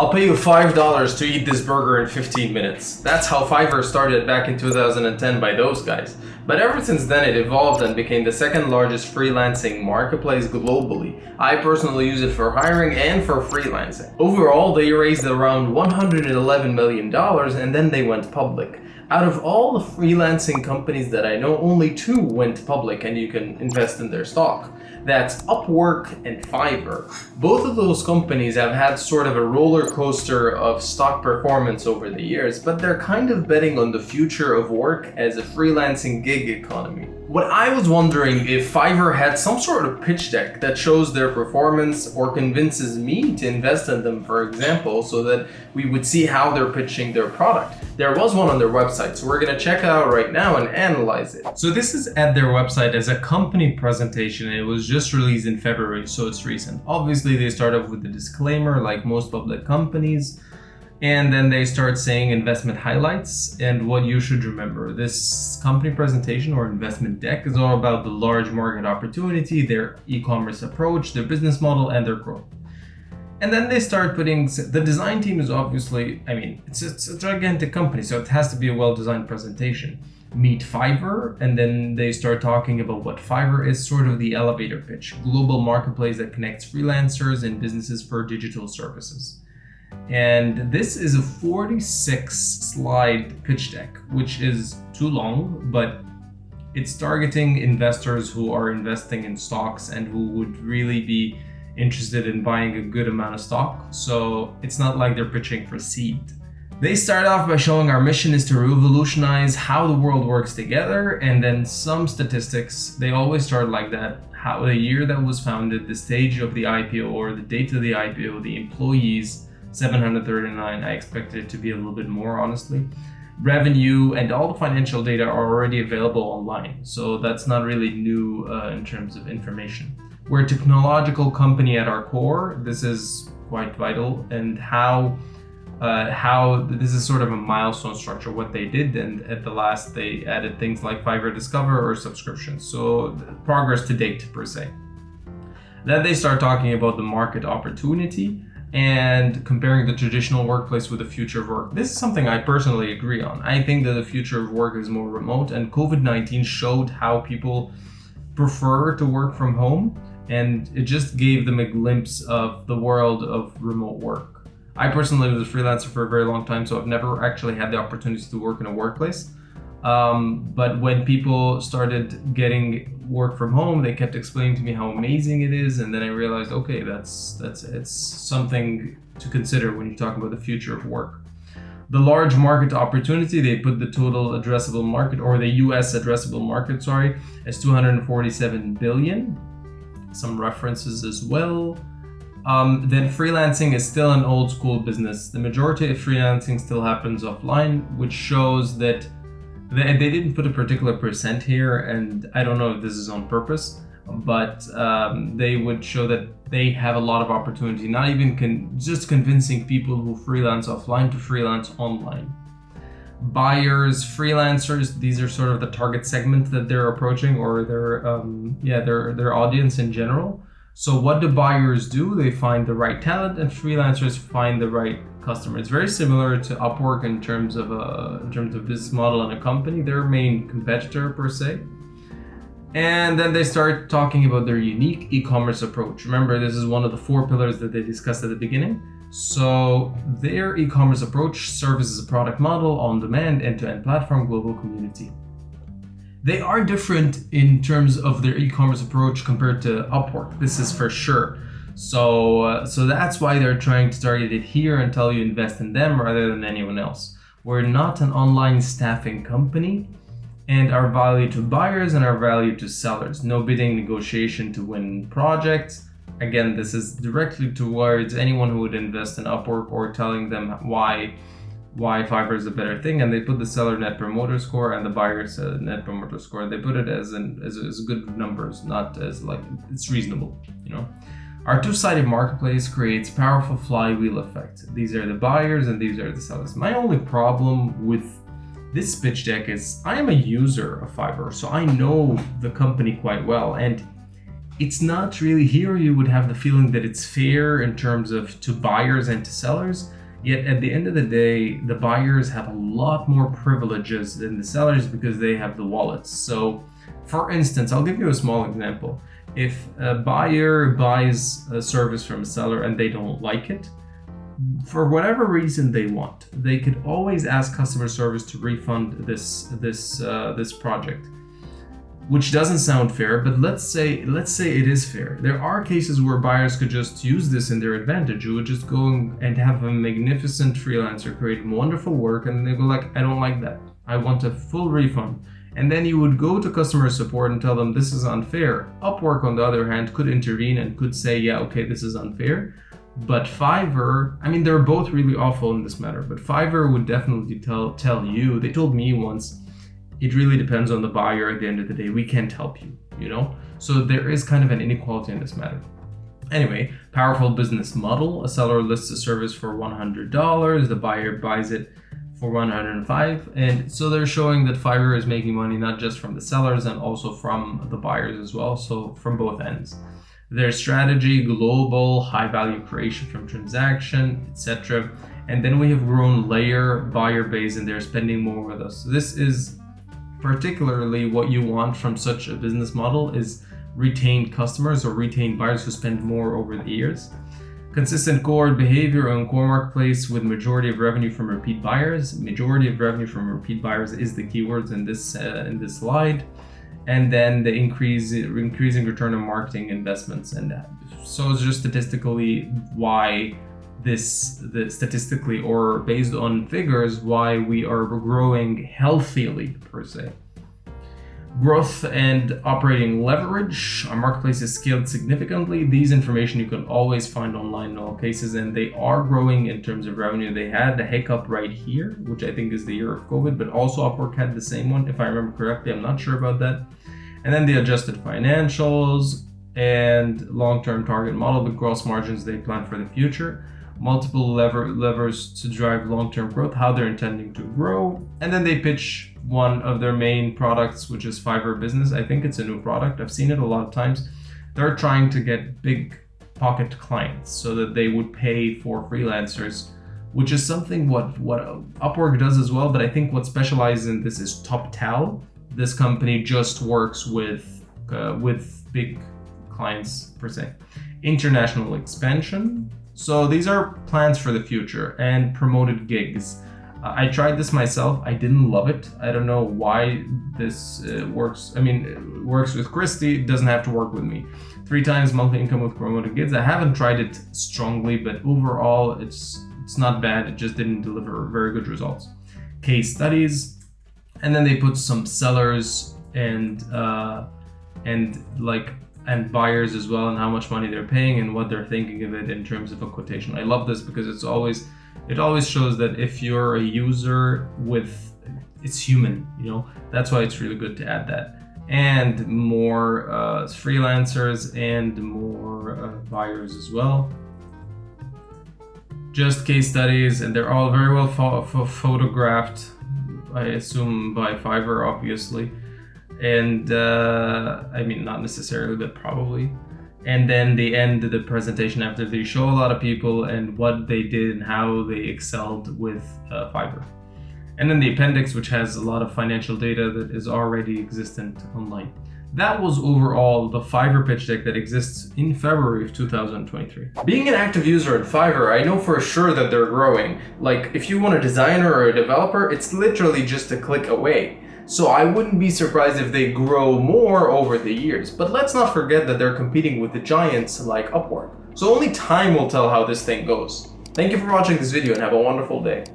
I'll pay you $5 to eat this burger in 15 minutes. That's how Fiverr started back in 2010 by those guys. But ever since then it evolved and became the second largest freelancing marketplace globally. I personally use it for hiring and for freelancing. Overall, they raised around $111 million and then they went public. Out of all the freelancing companies that I know, only 2 went public and you can invest in their stock. That's Upwork and Fiverr. Both of those companies have had sort of a roller coaster of stock performance over the years, but they're kind of betting on the future of work as a freelancing gig economy. What I was wondering if Fiverr had some sort of pitch deck that shows their performance or convinces me to invest in them, for example, so that we would see how they're pitching their product. There was one on their website, so we're gonna check it out right now and analyze it. So this is at their website as a company presentation, and it was just released in February, so it's recent. Obviously, they start off with the disclaimer like most public companies, and then they start saying investment highlights and what you should remember. This company presentation or investment deck is all about the large market opportunity, their e-commerce approach, their business model, and their growth. And then they start putting, the design team is obviously, it's a gigantic company, so it has to be a well-designed presentation. Meet Fiverr, and then they start talking about what Fiverr is, sort of the elevator pitch, global marketplace that connects freelancers and businesses for digital services. And this is a 46 slide pitch deck, which is too long, but it's targeting investors who are investing in stocks and who would really be interested in buying a good amount of stock. So it's not like they're pitching for seed. They start off by showing our mission is to revolutionize how the world works together, and then some statistics. They always start like that. How the year that was founded, the stage of the IPO or the date of the IPO, the employees, 739. I expected it to be a little bit more, honestly. Revenue and all the financial data are already available online, so that's not really new in terms of information. We're a technological company at our core. This is quite vital, and how this is sort of a milestone structure, what they did, and at the last they added things like Fiverr Discover or subscriptions, so progress to date per se. Then they start talking about the market opportunity and comparing the traditional workplace with the future of work. This is something I personally agree on. I think that the future of work is more remote, and COVID-19 showed how people prefer to work from home, and it just gave them a glimpse of the world of remote work. I personally was a freelancer for a very long time, so I've never actually had the opportunity to work in a workplace. But when people started getting work from home, they kept explaining to me how amazing it is, and then I realized, okay, it's something to consider when you talk about the future of work. The large market opportunity, they put the total addressable market, or the US addressable market, as 247 billion. Some references as well. Then freelancing is still an old school business. The majority of freelancing still happens offline, which shows that they didn't put a particular percent here, and I don't know if this is on purpose, but they would show that they have a lot of opportunity, not even just convincing people who freelance offline to freelance online. Buyers, freelancers, these are sort of the target segment that they're approaching, or their audience in general. So what do buyers do? They find the right talent, and freelancers find the right customer. It's very similar to Upwork in terms of business model and a company, their main competitor per se. And then they start talking about their unique e-commerce approach. Remember, this is one of the 4 pillars that they discussed at the beginning. So their e-commerce approach serves as a product model, on-demand, end-to-end platform, global community. They are different in terms of their e-commerce approach compared to Upwork. This is for sure. So that's why they're trying to target it here and tell you invest in them rather than anyone else. We're not an online staffing company, and our value to buyers and our value to sellers. No bidding negotiation to win projects. Again, this is directly towards anyone who would invest in Upwork or telling them why Fiverr is a better thing, and they put the seller net promoter score and the buyer's net promoter score. They put it as good numbers, not as like it's reasonable, you know. Our two-sided marketplace creates powerful flywheel effect. These are the buyers and these are the sellers. My only problem with this pitch deck is I am a user of Fiverr, so I know the company quite well, and it's not really here. You would have the feeling that it's fair in terms of to buyers and to sellers. Yet at the end of the day, the buyers have a lot more privileges than the sellers because they have the wallets. So for instance, I'll give you a small example. If a buyer buys a service from a seller and they don't like it, for whatever reason they want, they could always ask customer service to refund this project, which doesn't sound fair, but let's say it is fair. There are cases where buyers could just use this in their advantage. You would just go and have a magnificent freelancer create wonderful work, and they go like, I don't like that. I want a full refund. And then you would go to customer support and tell them this is unfair. Upwork, on the other hand, could intervene and could say, yeah, okay, this is unfair. But Fiverr, I mean, they're both really awful in this matter, but Fiverr would definitely tell you, they told me once, it really depends on the buyer at the end of the day. We can't help you, you know? So there is kind of an inequality in this matter. Anyway, powerful business model. A seller lists a service for $100. The buyer buys it for $105. And so they're showing that Fiverr is making money not just from the sellers and also from the buyers as well. So from both ends. Their strategy, global, high value creation from transaction, etc. And then we have grown layer buyer base and they're spending more with us. So this is particularly what you want from such a business model is retained customers or retained buyers who spend more over the years. Consistent cohort behavior on core marketplace with majority of revenue from repeat buyers. Majority of revenue from repeat buyers is the keywords in this slide. And then the increasing return on marketing investments. And so it's just statistically why statistically or based on figures, why we are growing healthily per se. Growth and operating leverage. Our marketplace is scaled significantly. These information you can always find online in all cases, and they are growing in terms of revenue. They had the hiccup right here, which I think is the year of COVID, but also Upwork had the same one, if I remember correctly. I'm not sure about that. And then the adjusted financials and long-term target model, the gross margins they plan for the future. Multiple levers to drive long-term growth, how they're intending to grow. And then they pitch one of their main products, which is Fiverr Business. I think it's a new product. I've seen it a lot of times. They're trying to get big pocket clients so that they would pay for freelancers, which is something what Upwork does as well. But I think what specializes in this is TopTal. This company just works with big clients per se. International expansion. So these are plans for the future and promoted gigs. I tried this myself. I didn't love it. I don't know why this works. I mean, it works with Christy. It doesn't have to work with me. 3 times monthly income with promoted gigs. I haven't tried it strongly, but overall, it's not bad. It just didn't deliver very good results. Case studies, and then they put some sellers and buyers as well, and how much money they're paying and what they're thinking of it in terms of a quotation. I love this because it always shows that if you're a user it's human, you know. That's why it's really good to add that. And more freelancers and more buyers as well. Just case studies, and they're all very well photographed, I assume by Fiverr, obviously. And I mean, not necessarily, but probably. And then they end the presentation after they show a lot of people and what they did and how they excelled with Fiverr. And then the appendix, which has a lot of financial data that is already existent online. That was overall the Fiverr pitch deck that exists in February of 2023. Being an active user in Fiverr, I know for sure that they're growing. Like, if you want a designer or a developer, it's literally just a click away. So I wouldn't be surprised if they grow more over the years. But let's not forget that they're competing with the giants like Upwork. So only time will tell how this thing goes. Thank you for watching this video and have a wonderful day.